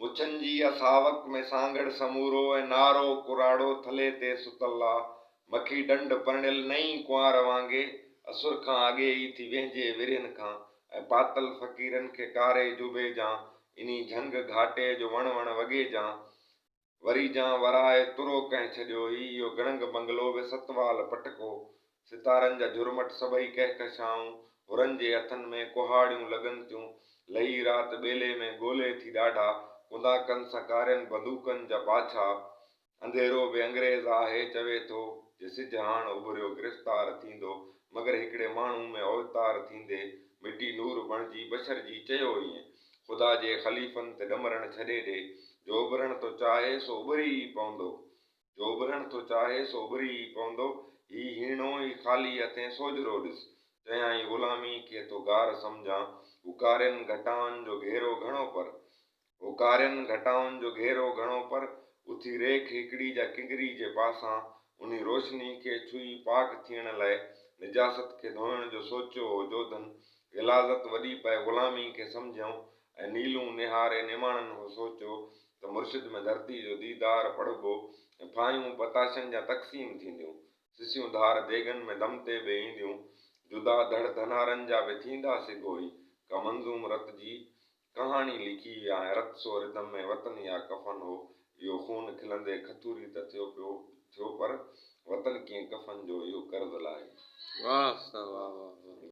मुछन जी असावक में सांगड़ समूरो ऐं नारो कुराड़ो थले ते सुतल्ला मखी डंड परणियल नई कुंवार वांगे असुर खां अॻे ई थी वेंहिजे विरियन खां ऐं पातल फ़क़ीरनि खे कारे जुबे जां इन्ही झंग घाटे जो वण वण वॻे जां वरी जां वराए तुरो कंहिं छॾियो ई इहो गणंग बंगलो बि सतवाल पटको सितारनि जा झुरमट सभई कहकशाऊं हुरनि जे हथनि में कुहाड़ियूं लॻनि थियूं लही राति ॿेले में ॻोल्हे थी ॾाढा कुंदा कनि सकारनि बंदूकनि जा पाछा अंधेरो बि अंग्रेज़ आहे चवे थो जे सिज हाण उभरियो गिरफ़्तार थींदो मगर हिकिड़े माण्हू में अवतार थींदे मिटी नूर बणिजी बशर जी चयो ईअं ख़ुदा जे ख़लीफ़नि ते ॾमरण छॾे ॾे जो उभरण थो चाहे सो उभरी ई पवंदो जो उभरण थो चाहे सो उभरी ई पवंदो ही हीणो ई ख़ाली हथें सोजरो ॾिस चयाई ग़ुलामी खे तो गार सम्झां हुकारनि घटाउनि जो घेरो घणो पर हुकारनि घटाउनि जो घेरो घणो पर उथी रेख हिकिड़ी जा किंगरी जे पासां उन रोशनी खे छुई पाक थियण लाइ निजासत खे धोइण जो सोचियो हो जोधन गिलाज़त वॾी पए ग़ुलामी खे सम्झऊं ऐं नीलूं निहारे निमाणनि हो सोचियो त मुर्शिद में धरती जो दीदार पढ़बो ऐं फायूं पताशनि जा तक़सीम थींदियूं सिसियूं धार देगनि में दम ते बि ईंदियूं जुदा धड़ धनारनि जा बि थींदा सिगोई का मंज़ूम रत जी कहाणी लिखी विया ऐं रत सो रिदम में वतन या कफ़न हो इहो खून खिलंदे खतूरी त थियो पर वतन कीअं कफ़न जो इहो कर्ज़ लाहे। वाह वाह वाह।